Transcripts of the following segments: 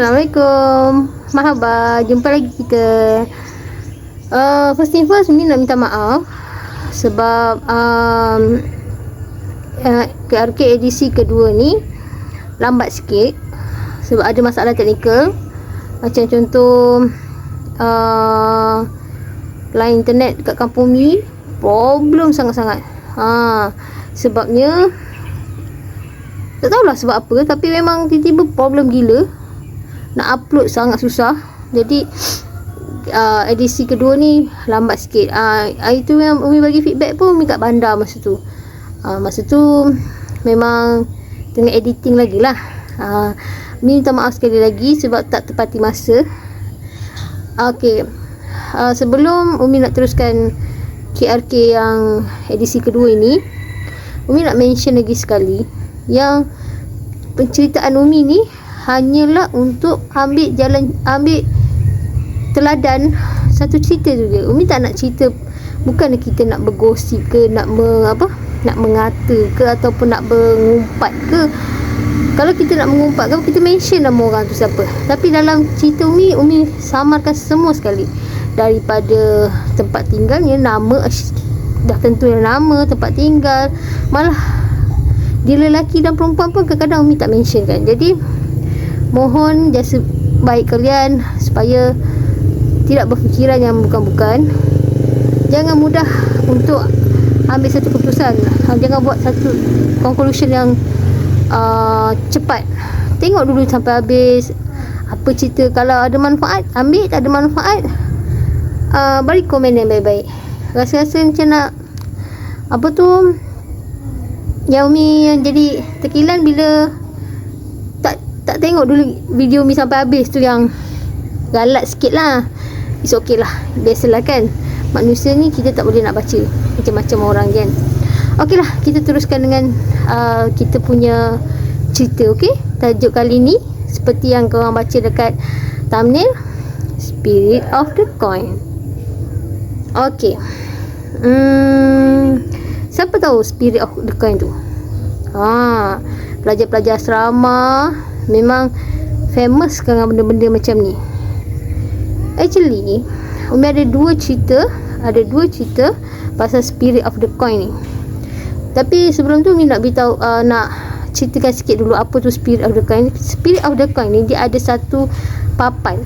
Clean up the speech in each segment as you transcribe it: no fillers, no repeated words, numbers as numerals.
Assalamualaikum. Mahaba, jumpa lagi kita. First thing first, Umi nak minta maaf sebab PRK edisi kedua ni lambat sikit sebab ada masalah teknikal. Macam contoh line internet kat kampung ni problem sangat-sangat. Sebabnya tak tahulah sebab apa, tapi memang tiba-tiba problem gila. Nak upload sangat susah. Jadi edisi kedua ni lambat sikit. Itu yang Umi bagi feedback pun Umi kat bandar masa tu. Masa tu memang tengah editing lagi lah. Umi minta maaf sekali lagi sebab tak tepati masa. Okay, sebelum Umi nak teruskan KRK yang edisi kedua ini, Umi nak mention lagi sekali yang penceritaan Umi ni hanyalah untuk ambil teladan satu cerita tu je. Umi tak nak cerita, bukanlah kita nak bergosip ke, nak mengata ke, ataupun nak mengumpat ke. Kalau kita nak mengumpat ke, kita mention nama orang tu siapa. Tapi dalam cerita Umi samarkan semua sekali. Daripada tempat tinggalnya, nama dah tentu yang nama, tempat tinggal, malah dia lelaki dan perempuan pun kadang-kadang Umi tak mention kan. Jadi mohon jasa baik kalian supaya tidak berfikiran yang bukan-bukan. Jangan mudah untuk ambil satu keputusan. Jangan buat satu conclusion yang cepat. Tengok dulu sampai habis apa cerita. Kalau ada manfaat, ambil. Tak ada manfaat, bagi komen yang baik-baik. Rasa-rasa macam nak yang Umi yang jadi terkilan bila tak tengok dulu video Umi sampai habis tu, yang galat sikit lah. It's okay lah, biasalah kan, manusia ni kita tak boleh nak baca macam-macam orang kan. Ok lah, kita teruskan dengan kita punya cerita. Ok, tajuk kali ni seperti yang korang baca dekat thumbnail, Spirit of the Coin. Ok, siapa tahu Spirit of the Coin tu? Pelajar-pelajar asrama memang famous dengan benda-benda macam ni. Actually, Umi ada dua cerita pasal Spirit of the Coin ni. Tapi sebelum tu Umi nak beritahu, nak ceritakan sikit dulu apa tu Spirit of the Coin. Spirit of the Coin ni dia ada satu papan.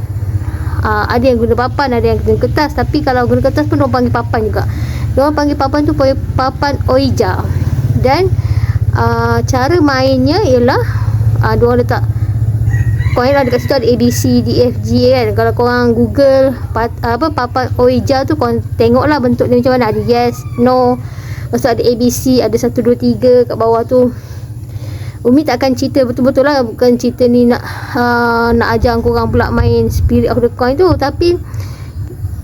Ada yang guna papan, ada yang guna kertas. Tapi kalau guna kertas pun orang panggil papan juga. Diorang panggil papan tu papan Ouija. Dan cara mainnya ialah diorang letak koin lah dekat situ, ada A, B, C, D, F, G kan. Kalau korang google papan Ouija tu, korang tengok lah bentuk dia macam mana. Ada yes, no, lepas tu ada A, B, C, ada 1, 2, 3 kat bawah tu. Umi tak akan cerita betul-betul lah, bukan cerita ni nak ajar korang pula main Spirit of the Coin tu. Tapi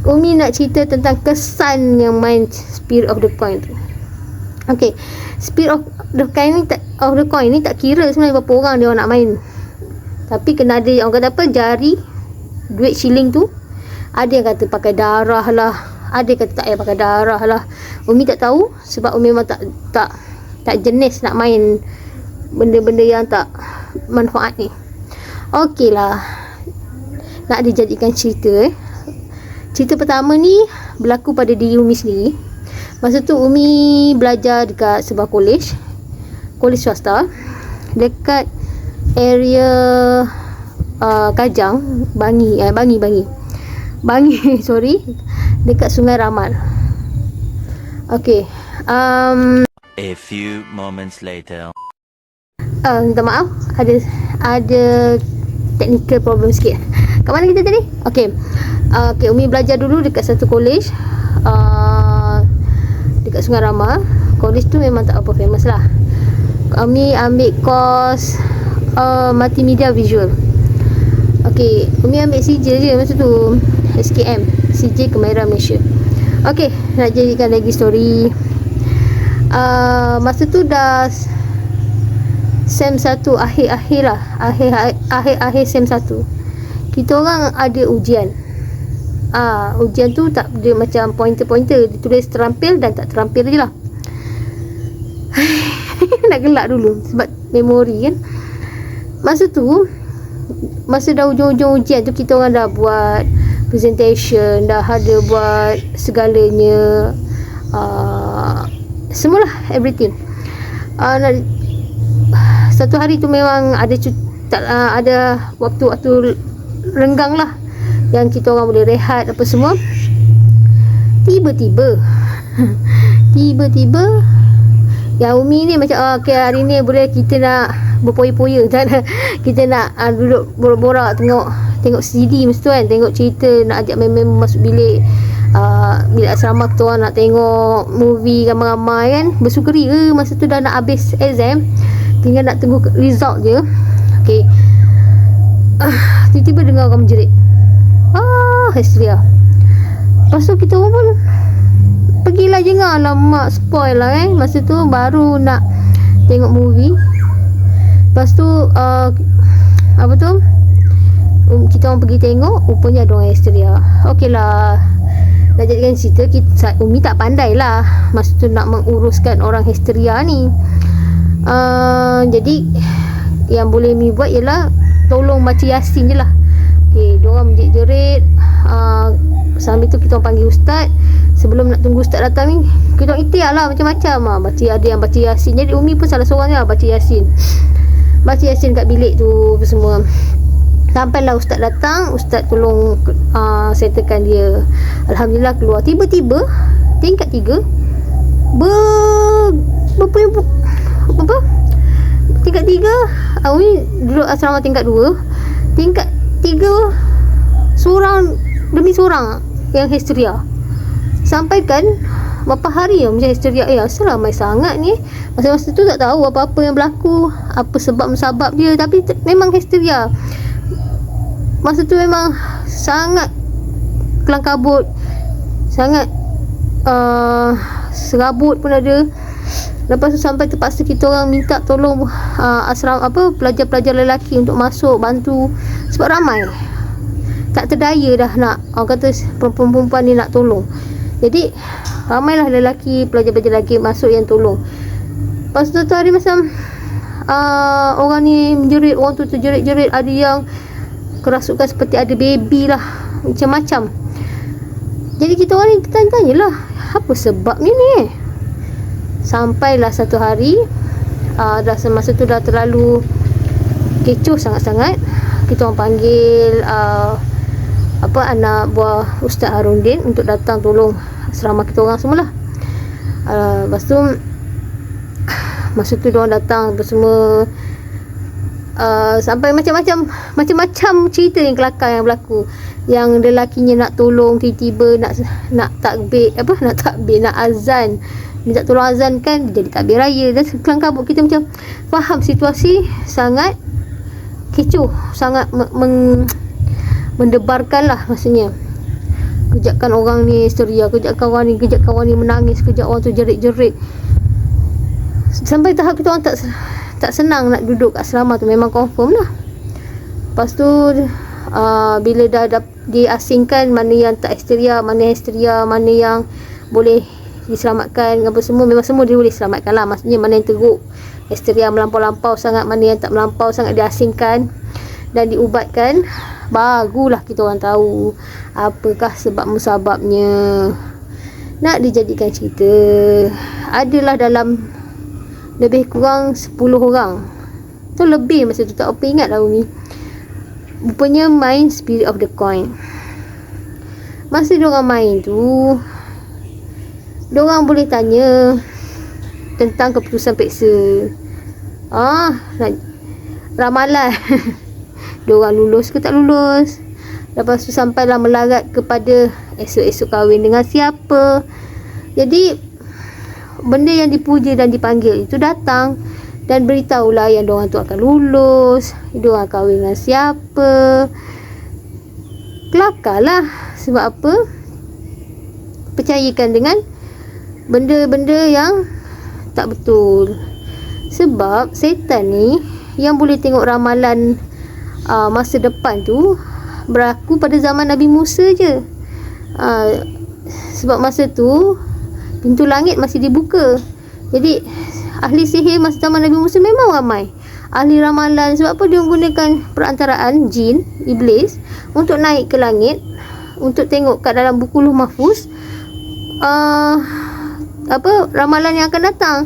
Umi nak cerita tentang kesan yang main Spirit of the Coin tu. Okay, Spirit of the Coin ni tak kira sebenarnya berapa orang dia nak main. Tapi kena ada, orang kata apa, jari duit shilling tu. Ada yang kata pakai darah lah, ada yang kata tak payah pakai darah lah. Umi tak tahu sebab Umi memang tak jenis nak main benda-benda yang tak manfaat ni. Okey lah, nak dijadikan cerita. Cerita pertama ni berlaku pada diri Umi sendiri. Masa tu Umi belajar dekat sebuah kolej swasta dekat area Kajang, Bangi, sorry, dekat Sungai Ramal. Okey, a few moments later. Minta maaf, ada technical problem sikit. Kat mana kita tadi? Okey, Umi belajar dulu dekat satu kolej dekat Sungai Ramal. Kolej tu memang tak apa famous lah. Umi ambil course multimedia visual. Okey, Umi ambil CJ je masa tu, SKM, CJ Kamera Malaysia. Okey, nak jadikan lagi story. Masa tu dah SEM 1 akhir-akhir lah, akhir SEM 1. Kita orang ada ujian. Ujian tu tak dia macam pointer-pointer, ditulis terampil dan tak terampil je lah. Nak gelak dulu sebab memori kan. Masa tu masa dah hujung-hujung ujian tu, kita orang dah buat presentation, dah ada buat segalanya, semualah, everything. Satu hari tu memang ada waktu-waktu renggang lah, yang kita orang boleh rehat apa semua. Tiba-tiba yang Umi ni macam okay, hari ni boleh kita nak berpoya-poya, kita nak duduk borak-borak, tengok CD mesti tu kan, tengok cerita, nak ajak memang masuk bilik asrama kita orang, nak tengok movie ramai-ramai kan. Bersukri ke masa tu dah nak habis exam, tinggal nak tunggu result je. Okay, tiba-tiba dengar orang menjerit, hysteria. Lepas tu kita orang pun pergilah jengah. Alamak, spoil lah kan. Masa tu baru nak tengok movie. Lepas tu apa tu, kita orang pergi tengok, rupanya ada orang hysteria. Okey lah, nak jadikan cerita, Umi tak pandai lah masa tu nak menguruskan orang hysteria ni. Jadi yang boleh Umi buat ialah tolong baca Yasin je lah. Okay, diorang menjerit-jerit. Sambil tu kita orang panggil ustaz. Sebelum nak tunggu ustaz datang ni, kita orang ikhtiar lah macam-macam lah. Ada yang baca Yasin. Jadi Umi pun salah seorang lah baca Yasin. Baca Yasin kat bilik tu semua. Sampailah ustaz datang. Ustaz tolong settlekan dia. Alhamdulillah keluar. Tiba-tiba tingkat 3 tingkat 3 Umi duduk asrama tingkat 2. Tingkat 3 seorang demi seorang yang hysteria. Sampaikan berapa hari macam hysteria. Asal ramai sangat ni. Masa-masa tu tak tahu apa-apa yang berlaku, apa sebab-musabab dia, tapi memang hysteria. Masa tu memang sangat kelang kabut, sangat serabut pun ada. Lepas tu sampai terpaksa kita orang minta tolong asrama pelajar-pelajar lelaki untuk masuk bantu, sebab ramai tak terdaya dah nak, orang kata perempuan-perempuan ni nak tolong. Jadi ramailah lelaki, pelajar-pelajar lelaki masuk yang tolong. Lepas tu hari macam orang ni menjerit, orang tu terjerit-jerit, ada yang kerasukan seperti ada baby lah, macam-macam. Jadi kita orang ni tanya-tanya lah, apa sebabnya ni? Sampailah satu hari, dah semasa tu dah terlalu kecoh sangat-sangat. Kita orang panggil anak buah Ustaz Harundin untuk datang tolong asrama kita orang semualah. Lepas tu masa tu diorang datang bersama, sampai macam-macam cerita yang kelakar yang berlaku. Yang lelakinya nak tolong, tiba-tiba nak takbir, nak azan, minta tolong azan kan, jadi takbir raya. Dan kelang kabut, kita macam faham situasi sangat kecoh, sangat mendebarkan lah maksudnya. Kejapkan orang ni hysteria, kejapkan orang ni menangis, kejap orang tu jerit-jerit. Sampai tahap kita orang tak senang nak duduk kat asrama tu, memang confirm lah. Lepas tu bila dah diasingkan, mana yang tak hysteria, mana yang boleh diselamatkan apa semua, memang semua dia boleh selamatkan lah. Maksudnya mana yang teruk, hysteria melampau-lampau sangat, mana yang tak melampau sangat, diasingkan dan diubatkan. Barulah kita orang tahu apakah sebab musababnya. Nak dijadikan cerita, adalah dalam lebih kurang 10 orang tu, lebih masa tu, tak apa ingat lah Umi. Rupanya main Spirit of the Coin. Masa diorang main tu, diorang boleh tanya tentang keputusan peksa, ramalan diorang lulus ke tak lulus. Lepas tu sampailah melarat kepada esok-esok kahwin dengan siapa. Jadi benda yang dipuja dan dipanggil itu datang dan beritahulah yang diorang tu akan lulus, diorang kahwin dengan siapa. Kelakar lah. Sebab apa? Percayakan dengan benda-benda yang tak betul. Sebab setan ni yang boleh tengok ramalan masa depan tu berlaku pada zaman Nabi Musa je. Sebab masa tu pintu langit masih dibuka. Jadi ahli sihir masa zaman Nabi Musa memang ramai. ahli ramalan. Sebab apa? Dia menggunakan perantaraan jin, iblis untuk naik ke langit, untuk tengok kat dalam buku Lauh Mahfuz ramalan yang akan datang.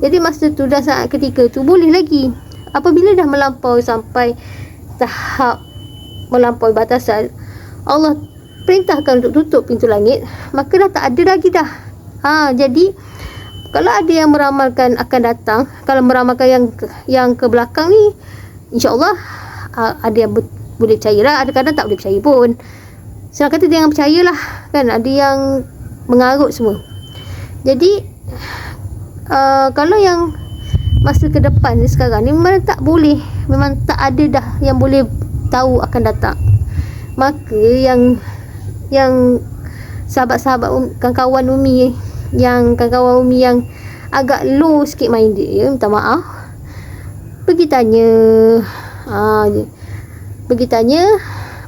Jadi masa tu dah saat ketika tu boleh lagi. Apabila dah melampaui sampai tahap melampaui batasan, Allah perintahkan untuk tutup pintu langit, maka dah tak ada lagi dah. Jadi kalau ada yang meramalkan akan datang, kalau meramalkan yang ke belakang ni, insya-Allah ada yang boleh percaya lah, ada kadang tak boleh percaya pun. Senang kata jangan percayalah kan, ada yang mengarut semua. Jadi kalau yang masa ke depan ni sekarang ni memang tak boleh, memang tak ada dah yang boleh tahu akan datang. Maka yang sahabat-sahabat kawan-kawan Umi yang agak low sikit mind dia, minta maaf, pergi tanya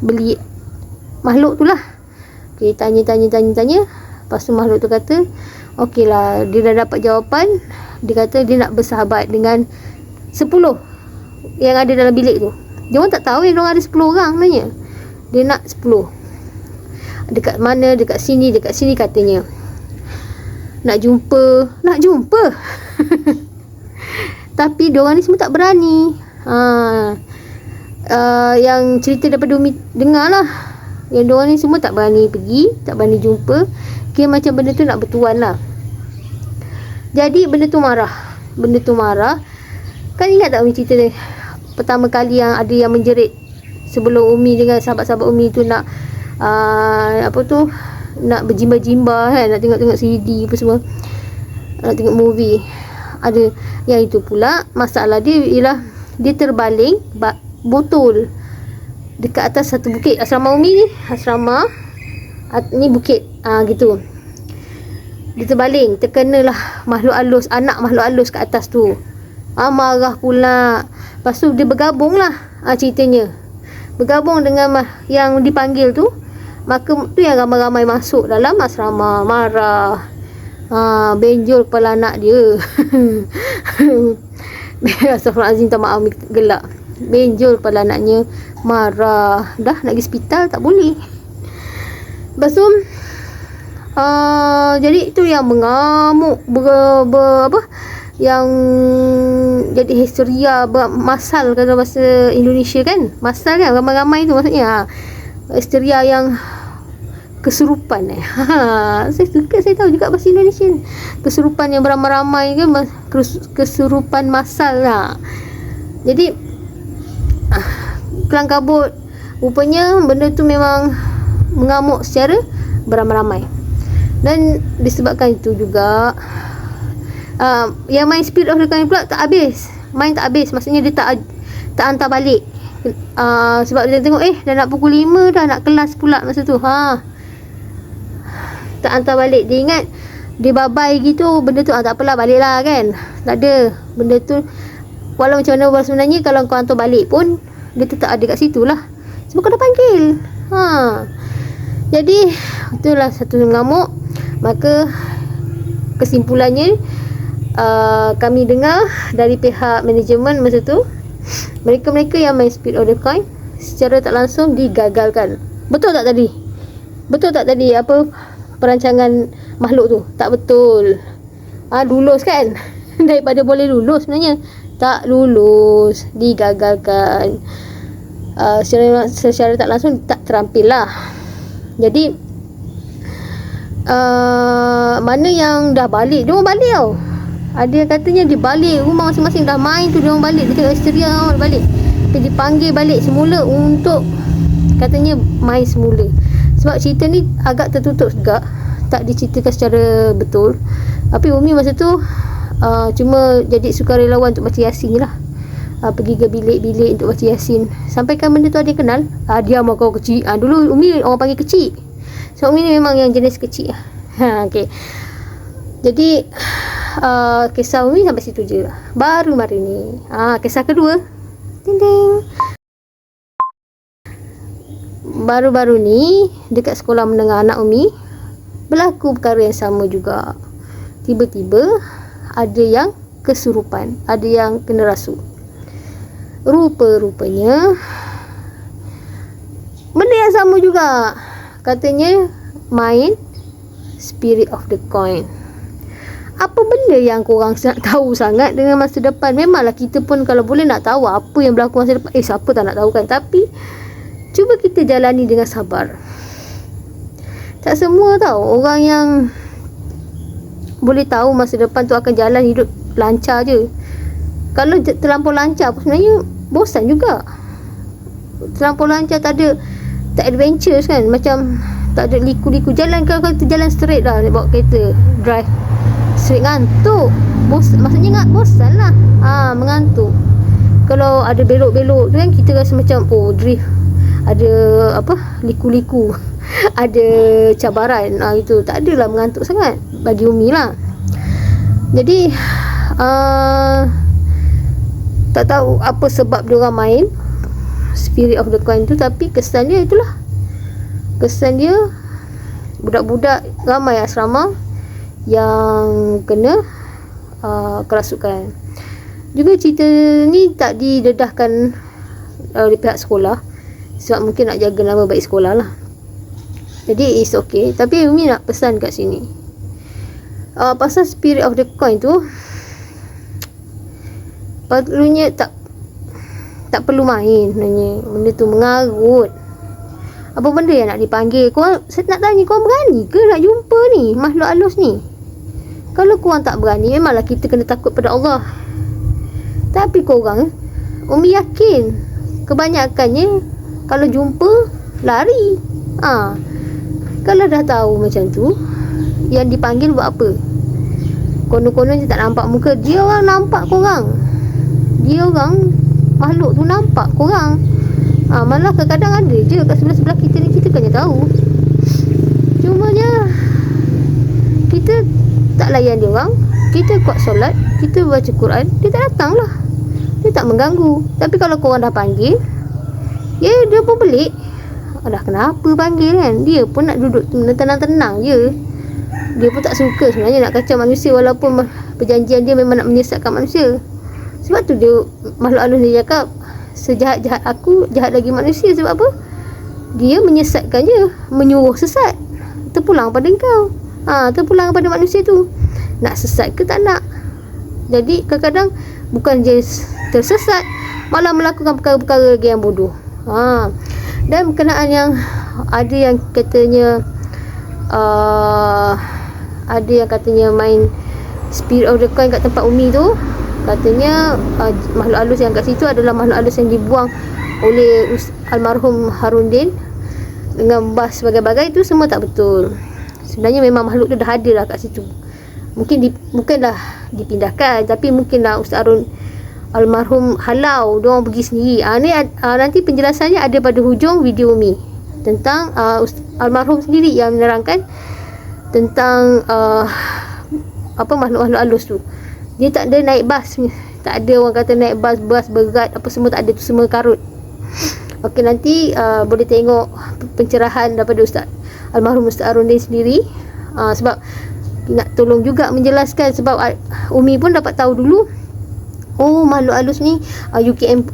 beli makhluk tu lah. Pergi tanya. Lepas tu makhluk tu kata okey lah, dia dah dapat jawapan. Dia kata dia nak bersahabat dengan 10 yang ada dalam bilik tu. Dia orang tak tahu yang diorang ada 10 orang sebenarnya. Dia nak 10. Dekat mana? Dekat sini katanya. Nak jumpa. Tapi diorang ni semua tak berani. Yang cerita daripada Umi dengar lah, yang diorang ni semua tak berani pergi, tak berani jumpa. Kira macam benda tu nak bertuan lah. Jadi benda tu marah. Kan ingat tak Umi cerita ni, pertama kali yang ada yang menjerit sebelum Umi dengan sahabat-sahabat Umi tu nak nak berjimba-jimba kan, nak tengok-tengok CD apa semua, nak tengok movie. Ada yang itu pula, masalah dia ialah dia terbaling botol dekat atas satu bukit. Asrama Umi ni, ni bukit gitu. Dia terbaling, terkenalah anak makhluk halus kat atas tu. Marah pula. Lepas tu dia bergabung lah ceritanya. Bergabung dengan yang dipanggil tu. Maka tu yang ramai-ramai masuk dalam asrama, marah. Benjol kepala anak dia. Astagfirullahalazim, tak maaf gelak. Benjol kepala anaknya, marah. Dah nak pergi hospital tak boleh. Lepas tu jadi itu yang mengamuk, yang jadi histeria, masal kata bahasa Indonesia kan. Masal kan, ramai-ramai tu maksudnya. Histeria yang kesurupan. Saya suka, saya tahu juga bahasa Indonesia. Kesurupan yang beramai-ramai kan, kesurupan masal lah. Jadi kelang kabut, rupanya benda tu memang mengamuk secara beramai-ramai. Dan disebabkan itu juga yang main Spirit of the Coin pula tak habis. Main tak habis, maksudnya dia tak hantar balik. Sebab dia tengok dah nak pukul 5 dah, nak kelas pula masa tu. Tak hantar balik. Dia ingat dia babai gitu, benda tu tak apalah, balik lah kan. Tak ada. Benda tu walau macam mana sebenarnya, kalau kau hantar balik pun dia tetap ada kat situ lah, sebab kau dah panggil. Jadi itulah satu mengamuk. Maka kesimpulannya, kami dengar dari pihak manajemen masa tu, mereka-mereka yang main Spirit of the Coin secara tak langsung digagalkan. Betul tak tadi perancangan makhluk tu? Tak betul. Lulus kan? Daripada boleh lulus, sebenarnya tak lulus, digagalkan. Secara tak langsung tak terampil lah. Jadi mana yang dah balik, dia orang balik tau. Ada yang katanya dia balik rumah masing-masing, dah main tu dia orang balik. Dia tengok histeria orang balik, dia dipanggil balik semula untuk katanya main semula. Sebab cerita ni agak tertutup juga, tak diceritakan secara betul. Tapi Umi masa tu cuma jadi sukarelawan untuk baca Yasin lah. Pergi ke bilik-bilik untuk baca Yasin. Sampaikan benda tu ada yang kenal. Diam kau kecil. Dulu Umi orang panggil kecil. So Umi ni memang yang jenis kecil lah. Okay. Jadi kisah Umi sampai situ je. Baru hari ni kisah kedua. Ding ding. Baru-baru ni dekat sekolah menengah anak Umi berlaku perkara yang sama juga. Tiba-tiba ada yang kesurupan, ada yang kena rasuk. rupa-rupanya benda yang sama juga. Katanya main spirit of the coin. Apa benda yang korang nak tahu sangat dengan masa depan? Memanglah kita pun kalau boleh nak tahu apa yang berlaku masa depan. Siapa tak nak tahu kan? Tapi cuba kita jalani dengan sabar. Tak semua tahu orang yang boleh tahu masa depan tu akan jalan hidup lancar je. Kalau terlampau lancar pun sebenarnya bosan juga. Terlampau lancar tak adventures kan. Macam tak ada liku-liku. Jalan kalau kita jalan straight lah, bawa kereta drive straight, ngantuk. Maksudnya bosan lah. Mengantuk. Kalau ada belok-belok tu kan kita rasa macam drift, ada liku-liku, ada cabaran. Itu tak adalah, mengantuk sangat bagi Umi lah. Jadi tak tahu apa sebab dia orang main spirit of the coin tu, tapi kesan dia itulah. Kesan dia budak-budak ramai asrama yang kena kerasukan. Juga cerita ni tak didedahkan oleh pihak sekolah sebab mungkin nak jaga nama baik sekolah lah. Jadi it's okay. Tapi Umi nak pesan kat sini, pasal spirit of the coin tu patutnya tak perlu main sebenarnya. Benda tu mengarut. Apa benda yang nak dipanggil? Saya nak tanya, korang berani ke nak jumpa ni makhluk halus ni? Kalau korang tak berani, memanglah kita kena takut pada Allah. Tapi korang, Umi yakin kebanyakannya kalau jumpa lari. Kalau dah tahu macam tu, yang dipanggil buat apa? Konon-konon je tak nampak muka. Dia orang nampak korang. Dia orang makhluk tu nampak korang. Malah kadang-kadang ada je kat sebelah-sebelah kita ni, kita kena tahu. Cumanya kita tak layan dia orang. Kita kuat solat, kita baca Quran, dia tak datang lah. Dia tak mengganggu. Tapi kalau korang dah panggil, dia pun pelik. Dah kenapa panggil kan? Dia pun nak duduk tenang-tenang je. Dia pun tak suka sebenarnya nak kacau manusia, walaupun perjanjian dia memang nak menyesatkan manusia. Sebab tu dia, makhluk halus dia cakap, sejahat-jahat aku, jahat lagi manusia. Sebab apa? Dia menyesatkan je, menyuruh sesat. Terpulang pada engkau. Terpulang pada manusia tu. Nak sesat ke tak nak. Jadi kadang-kadang bukan je tersesat, malah melakukan perkara-perkara lagi yang bodoh. Dan berkenaan yang ada yang katanya main spirit of the coin kat tempat Umi tu. Katanya makhluk halus yang kat situ adalah makhluk halus yang dibuang oleh almarhum Harundin dengan bas bagai-bagai. Itu semua tak betul. Sebenarnya memang makhluk tu dah ada lah kat situ. Mungkin dah dipindahkan, tapi mungkin dah Ustaz Arun almarhum halau dia orang pergi sendiri. Nanti penjelasannya ada pada hujung video Umi tentang almarhum sendiri yang menerangkan tentang makhluk-makhluk halus tu. Dia tak ada naik bas. Tak ada orang kata naik bas berat apa semua, tak ada. Tu semua karut. Okey, nanti boleh tengok pencerahan daripada almarhum Ustaz Arundin sendiri. Sebab nak tolong juga menjelaskan, sebab Umi pun dapat tahu dulu, makhluk halus ni UKM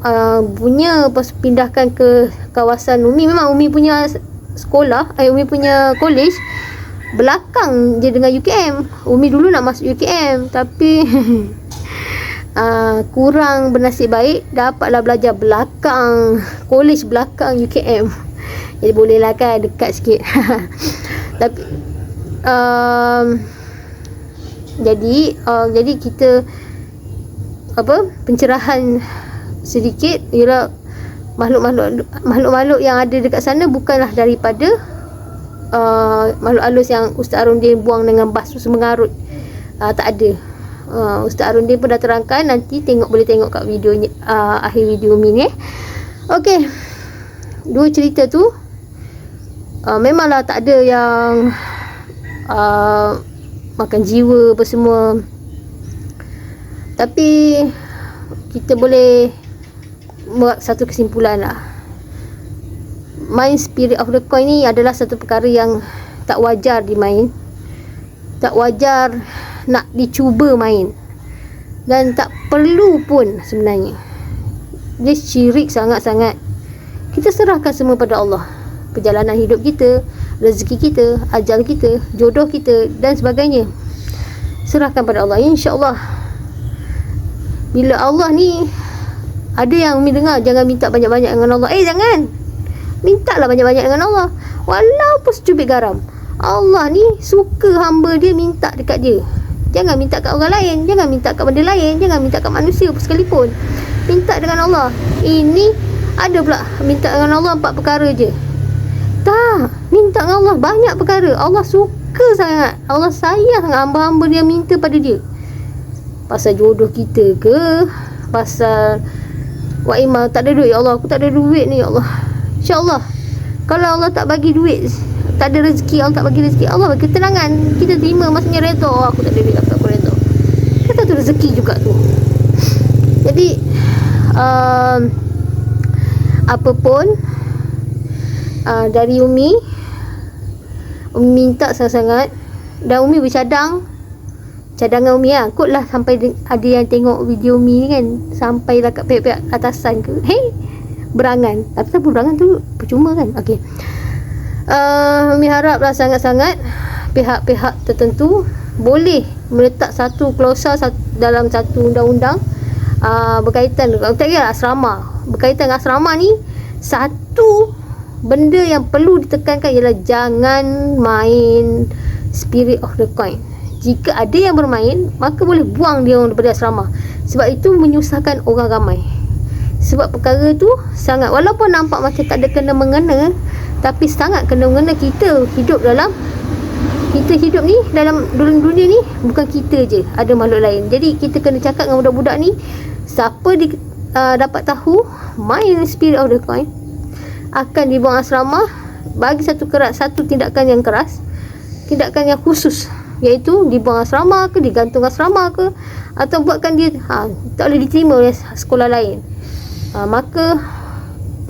punya, pas pindahkan ke kawasan Umi. Memang Umi punya sekolah, Umi punya college belakang je dengan UKM. Umi dulu nak masuk UKM, tapi kurang bernasib baik, dapatlah belajar belakang, college belakang UKM. Jadi bolehlah kan, dekat sikit. Tapi jadi kita pencerahan sedikit ialah makhluk-makhluk yang ada dekat sana bukanlah daripada makhluk halus yang Ustaz Arundin buang dengan bas tu mengarut. Tak ada. Ustaz Arundin pun dah terangkan. Nanti boleh tengok kat videonya, akhir video ni. Okey, dua cerita tu memanglah tak ada yang makan jiwa apa semua. Tapi kita boleh buat satu kesimpulan lah. Main spirit of the coin ni adalah satu perkara yang tak wajar dimain. Tak wajar nak dicuba main. Dan tak perlu pun sebenarnya. Dia syirik sangat-sangat. Kita serahkan semua pada Allah. Perjalanan hidup kita, rezeki kita, ajal kita, jodoh kita dan sebagainya, serahkan pada Allah. InsyaAllah, bila Allah ni, ada yang Umi dengar, jangan minta banyak-banyak dengan Allah. Jangan, mintalah banyak-banyak dengan Allah, walaupun secubit garam. Allah ni suka hamba dia minta dekat dia. Jangan minta kat orang lain, jangan minta kat benda lain, jangan minta kat manusia sekalipun. Minta dengan Allah. Ini ada pula minta dengan Allah 4 perkara je. Tak, minta dengan Allah banyak perkara. Allah suka sangat, Allah sayang sangat hamba-hamba dia minta pada dia. Pasal jodoh kita ke, pasal Wak Imah tak ada duit, ya Allah, aku tak ada duit ni, ya Allah. InsyaAllah, kalau Allah tak bagi duit, tak ada rezeki, Allah tak bagi rezeki, Allah bagi ketenangan, kita terima, maksudnya redha. Aku tak ada duit, aku redha. Kata tu rezeki juga tu. Jadi apapun dari Umi minta sangat-sangat, dan Umi bercadang, cadangan Umi lah, kotlah sampai ada yang tengok video Umi ni kan, sampailah kat pihak-pihak atasan ke, berangan. Tapi berangan tu percuma kan. Okey, Umi haraplah sangat-sangat pihak-pihak tertentu boleh meletak satu klausa dalam satu undang-undang berkaitan, tak kira asrama, berkaitan dengan asrama ni. Satu benda yang perlu ditekankan ialah jangan main spirit of the coin. Jika ada yang bermain, maka boleh buang dia orang daripada asrama, sebab itu menyusahkan orang ramai. Sebab perkara tu sangat, walaupun nampak macam tak ada kena-mengena, tapi sangat kena-mengena. Kita hidup ni dalam dunia ni, bukan kita je, ada makhluk lain. Jadi kita kena cakap dengan budak-budak ni, siapa dapat tahu main spirit of the coin, akan dibuang asrama. Bagi satu tindakan yang keras, tindakan yang khusus, iaitu dibuang asrama ke, digantung asrama ke, atau buatkan dia tak boleh diterima oleh sekolah lain. Maka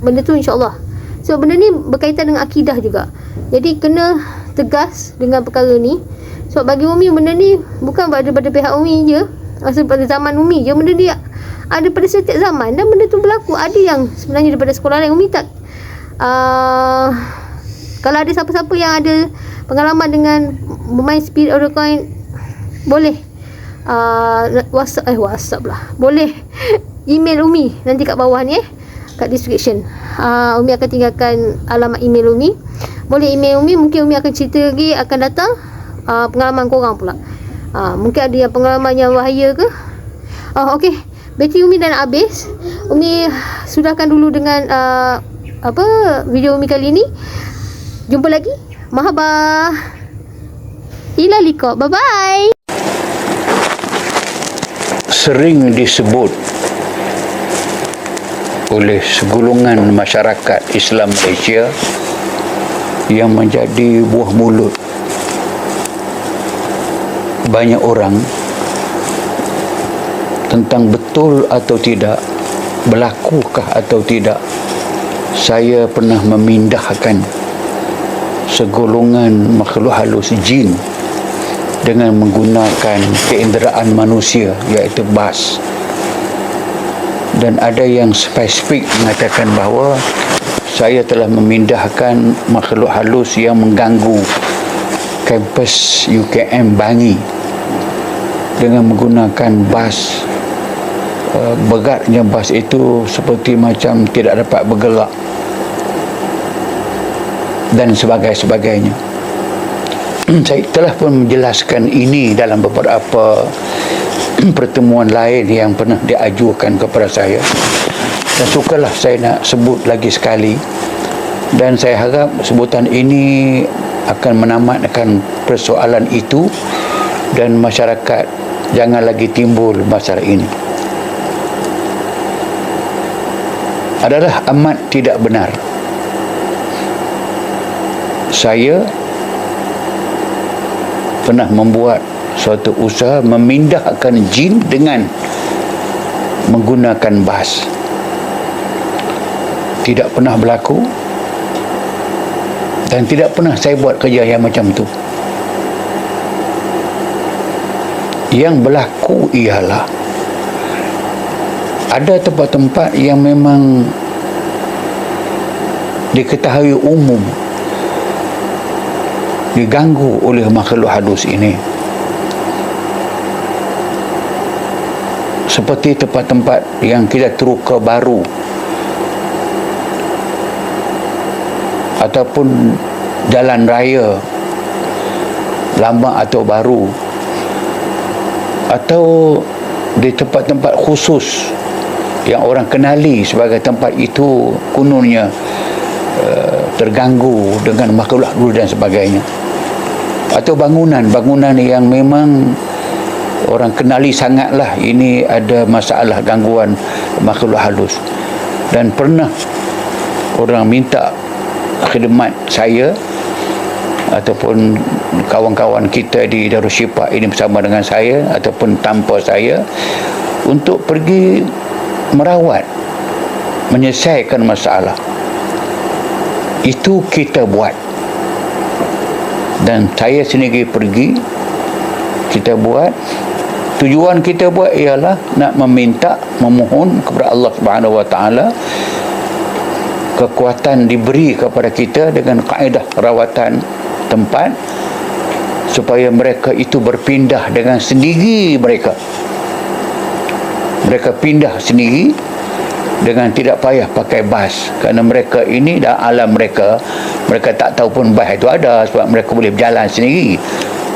benda tu insyaAllah, sebab benda ni berkaitan dengan akidah juga. Jadi kena tegas dengan perkara ni. Sebab bagi Umi, benda ni bukan pada pihak Umi je, masa pada zaman Umi je, benda ni ada pada setiap zaman, dan benda tu berlaku. Ada yang sebenarnya daripada sekolah lain. Umi tak kalau ada siapa-siapa yang ada pengalaman dengan bermain spirit of the coin, boleh WhatsApp lah, boleh email Umi nanti kat bawah ni, kat description. Umi akan tinggalkan alamat email Umi. Boleh email Umi, mungkin Umi akan cerita lagi akan datang pengalaman korang pula. Mungkin ada yang pengalaman yang bahaya ke. Okey, bateri Umi dah nak habis. Umi sudahkan dulu dengan video Umi kali ni. Jumpa lagi. Mahabah. Ila liqa. Bye bye. Sering disebut oleh segolongan masyarakat Islam Malaysia yang menjadi buah mulut banyak orang tentang betul atau tidak, berlakukah atau tidak saya pernah memindahkan segolongan makhluk halus jin dengan menggunakan keinderaan manusia, iaitu bas. Dan ada yang spesifik mengatakan bahawa saya telah memindahkan makhluk halus yang mengganggu kampus UKM Bangi dengan menggunakan bas. Beratnya bas itu seperti macam tidak dapat bergerak dan sebagainya. Saya telah pun menjelaskan ini dalam beberapa pertemuan lain yang pernah diajukan kepada saya, dan sukalah saya nak sebut lagi sekali. Dan saya harap sebutan ini akan menamatkan persoalan itu, dan masyarakat jangan lagi timbul masalah ini. Adalah amat tidak benar saya pernah membuat suatu usaha memindahkan jin dengan menggunakan bas. Tidak pernah berlaku, dan tidak pernah saya buat kerja yang macam tu. Yang berlaku ialah Ada tempat-tempat yang memang diketahui umum diganggu oleh makhluk halus ini, seperti tempat-tempat yang kita teruka baru ataupun jalan raya lama atau baru, atau di tempat-tempat khusus yang orang kenali sebagai tempat itu kononnya terganggu dengan makhluk halus dan sebagainya, atau bangunan yang memang orang kenali sangatlah ini ada masalah gangguan makhluk halus. Dan pernah orang minta khidmat saya ataupun kawan-kawan kita di Darussyifa ini bersama dengan saya ataupun tanpa saya untuk pergi merawat, menyelesaikan masalah. Itu kita buat, dan saya sendiri pergi, kita buat. Tujuan kita buat ialah nak meminta, memohon kepada Allah Subhanahu Wa Taala kekuatan diberi kepada kita dengan kaedah rawatan tempat, supaya mereka itu berpindah dengan sendiri mereka pindah sendiri dengan tidak payah pakai bas, kerana mereka ini dah alam mereka tak tahu pun bas itu ada, sebab mereka boleh berjalan sendiri,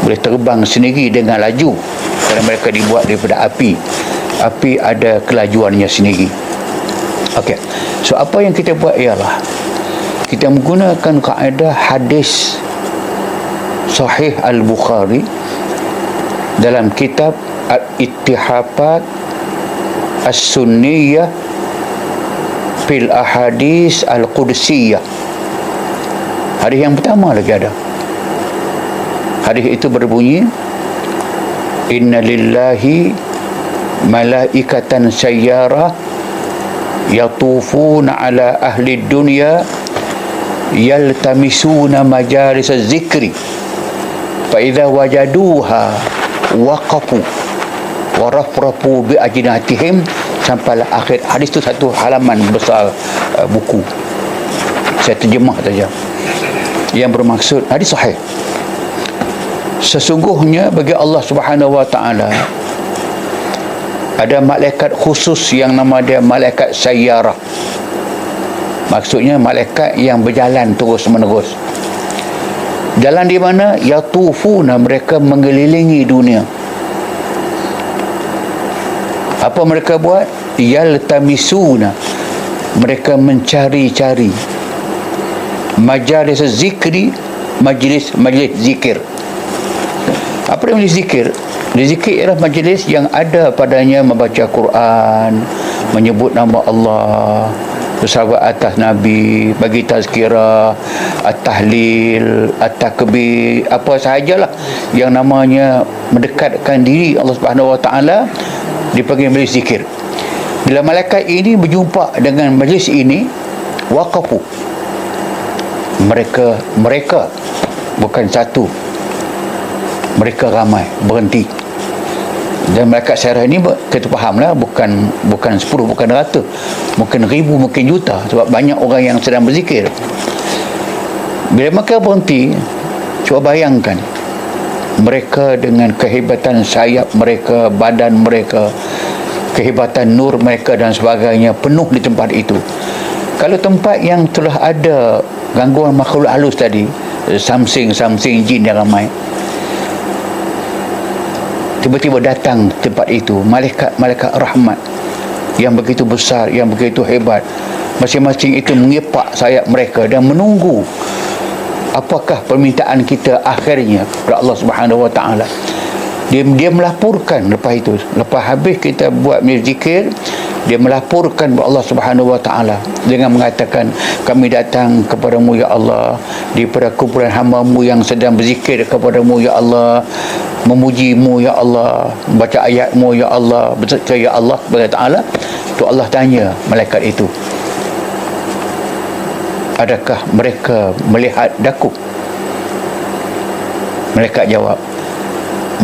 boleh terbang sendiri dengan laju, kerana mereka dibuat daripada api ada kelajuannya sendiri. Okey, so apa yang kita buat ialah kita menggunakan kaedah hadis Sahih Al-Bukhari dalam kitab Al-Ittihafat As-Sunniyah fil Ahadis Al-Qudsiyah. Hadis yang pertama lagi ada. Hadis itu berbunyi, Inna lillahi malaikatan sayyarah yatufuna ala ahli dunya yaltamisuna majalis az-zikri fa idza wajaduha waqafu wa rafrafu bi ajnatihim, sampai akhir hadis itu. Satu halaman besar buku, saya terjemah saja. Yang bermaksud hadis sahih, sesungguhnya bagi Allah Subhanahu Wa Taala ada malaikat khusus yang nama dia malaikat sayyarah. Maksudnya malaikat yang berjalan terus menerus. Jalan di mana? Yatufuna, mereka mengelilingi dunia. Apa mereka buat? Yaltamisuna, mereka mencari-cari. Majalis zikri, majlis zikir. Apa yang majlis zikir? Zikir ialah majlis yang ada padanya membaca Quran, menyebut nama Allah, bersalawat atas Nabi, bagi tazkirah, at-tahlil, at-takbir, apa sahajalah yang namanya mendekatkan diri Allah Subhanahu Wa Taala, dipanggil majlis zikir. Bila malaikat ini berjumpa dengan majlis ini, waqafu, mereka bukan satu, mereka ramai, berhenti. Dan malaikat sayyarah ini kita fahamlah bukan 10, bukan 100, mungkin 1000, mungkin juta, sebab banyak orang yang sedang berzikir. Bila mereka berhenti, cuba bayangkan mereka dengan kehebatan sayap mereka, badan mereka, kehebatan nur mereka dan sebagainya, penuh di tempat itu. Kalau tempat yang telah ada gangguan makhluk halus tadi, samsing jin yang ramai, tiba-tiba datang tempat itu malaikat rahmat yang begitu besar, yang begitu hebat, masing-masing itu mengepak sayap mereka dan menunggu apakah permintaan kita akhirnya kepada Allah Subhanahu Wa Taala. Dia melaporkan lepas itu, lepas habis kita buat zikir, dia melaporkan kepada Allah Subhanahu Wa Taala dengan mengatakan, kami datang kepadamu ya Allah, daripada kumpulan hamba-Mu yang sedang berzikir kepadamu ya Allah, memujimu ya Allah, baca ayat-Mu ya Allah, berzikir ya Allah kepada Ta'ala. Tu Allah tanya malaikat itu, adakah mereka melihat daku? Malaikat jawab,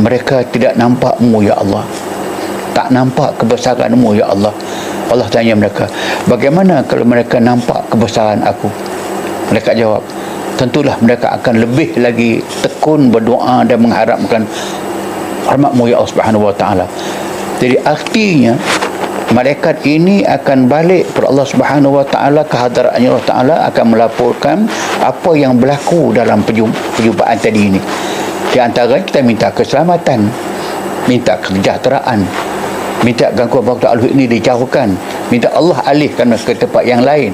mereka tidak nampak-Mu ya Allah. tak nampak kebesaran-Mu ya Allah. Allah tanya mereka, bagaimana kalau mereka nampak kebesaran aku? Mereka jawab, tentulah mereka akan lebih lagi tekun berdoa dan mengharapkan rahmat-Mu ya Allah Subhanahu wa taala. Jadi artinya malaikat ini akan balik kepada Allah Subhanahu wa taala, ke hadaratnya Allah taala, akan melaporkan apa yang berlaku dalam perjumpaan tadi ini. Di antara kita minta keselamatan, minta kesejahteraan, minta gangguan waktu alih ini dijauhkan, minta Allah alihkan ke tempat yang lain.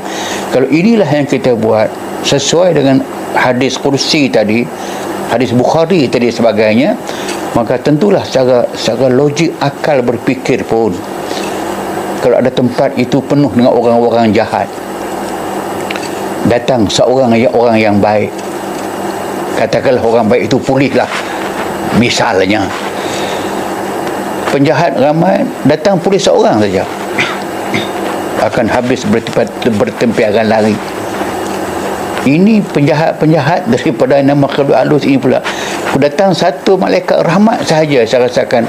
Kalau inilah yang kita buat sesuai dengan hadis kursi tadi, hadis Bukhari tadi sebagainya, maka tentulah secara logik akal berfikir pun, kalau ada tempat itu penuh dengan orang-orang jahat, datang seorang yang baik, katakanlah orang baik itu pulihlah, misalnya penjahat ramai, datang polis seorang saja, akan habis bertempiaran lari. Ini penjahat-penjahat daripada nama makhluk halus ini pula, datang satu malaikat rahmat sahaja, saya rasakan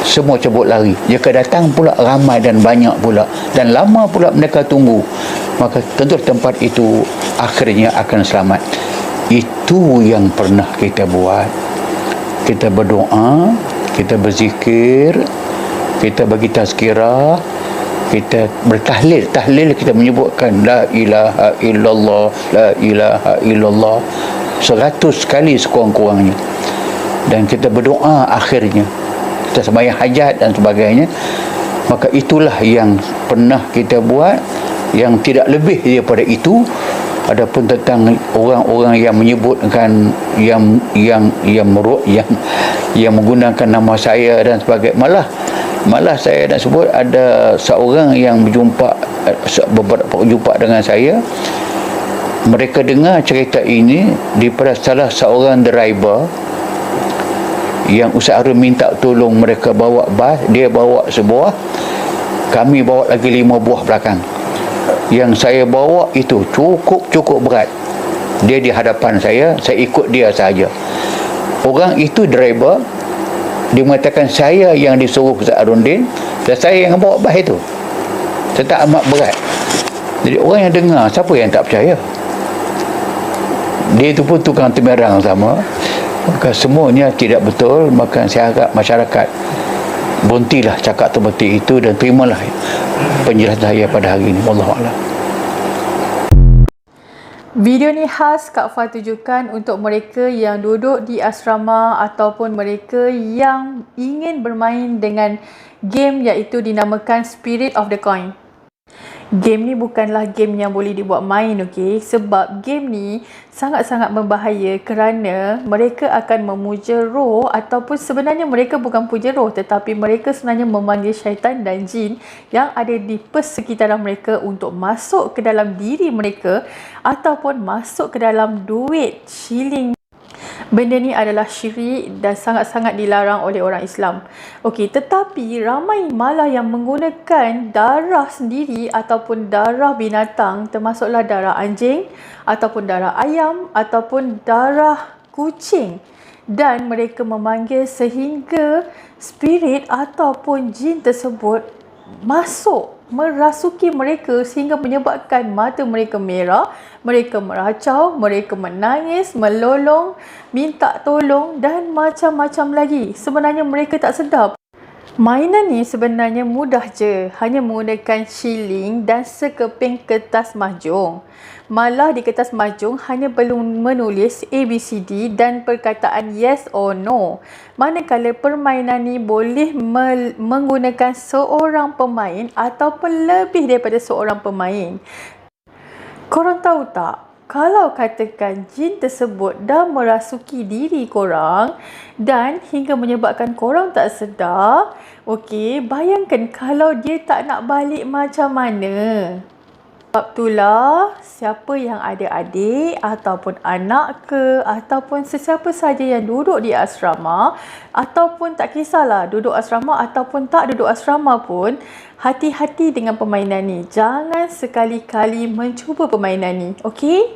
semua cabut lari. Jika datang pula ramai dan banyak pula, dan lama pula mereka tunggu, maka tentu tempat itu akhirnya akan selamat. Itu yang pernah kita buat. Kita berdoa, kita berzikir, kita bagi tazkirah, kita bertahlil. Tahlil kita menyebutkan la ilaha illallah, la ilaha illallah 100 kali sekurang-kurangnya. Dan kita berdoa akhirnya, kita sembahyang hajat dan sebagainya. Maka itulah yang pernah kita buat, yang tidak lebih daripada itu. Adapun tentang orang-orang yang menyebutkan yang menggunakan nama saya dan sebagainya, malah saya nak sebut ada seorang yang beberapa jumpa dengan saya. Mereka dengar cerita ini daripada salah seorang driver yang Ustaz Harun minta tolong mereka bawa bas. Dia bawa sebuah, kami bawa lagi 5 buah belakang. Yang saya bawa itu cukup berat. Dia di hadapan saya ikut dia saja. Orang itu driver, dia mengatakan saya yang disuruh Ustaz Harudin dan saya yang bawa bas itu. Tetap amat berat. Jadi orang yang dengar, siapa yang tak percaya? Dia itu pun tukang temerang sama. Maka semuanya tidak betul. Maka saya harap masyarakat berhentilah cakap seperti itu dan terimalah penjelasan saya pada hari ini. Wallahualam. Video ni khas Kak Fah tujukan untuk mereka yang duduk di asrama ataupun mereka yang ingin bermain dengan game iaitu dinamakan Spirit of the Coin. Game ni bukanlah game yang boleh dibuat main, okey? Sebab game ni sangat-sangat berbahaya kerana mereka akan memuja roh, ataupun sebenarnya mereka bukan puja roh, tetapi mereka sebenarnya memanggil syaitan dan jin yang ada di persekitaran mereka untuk masuk ke dalam diri mereka ataupun masuk ke dalam duit, shilling. Benda ni adalah syirik dan sangat-sangat dilarang oleh orang Islam. Okey, tetapi ramai malah yang menggunakan darah sendiri ataupun darah binatang, termasuklah darah anjing ataupun darah ayam ataupun darah kucing, dan mereka memanggil sehingga spirit ataupun jin tersebut masuk merasuki mereka sehingga menyebabkan mata mereka merah, mereka meracau, mereka menangis, melolong, minta tolong dan macam-macam lagi. Sebenarnya mereka tak sedar. Mainan ni sebenarnya mudah je, hanya menggunakan shilling dan sekeping kertas mahjong. Malah di kertas mahjong hanya perlu menulis ABCD dan perkataan yes or no. Manakala permainan ni boleh menggunakan seorang pemain ataupun lebih daripada seorang pemain. Korang tahu tak? Kalau katakan jin tersebut dah merasuki diri korang dan hingga menyebabkan korang tak sedar, okey, bayangkan kalau dia tak nak balik macam mana? Sebab itulah siapa yang ada adik ataupun anak ke ataupun sesiapa saja yang duduk di asrama ataupun tak kisahlah duduk asrama ataupun tak duduk asrama pun, hati-hati dengan permainan ni. Jangan sekali-kali mencuba permainan ni, okey?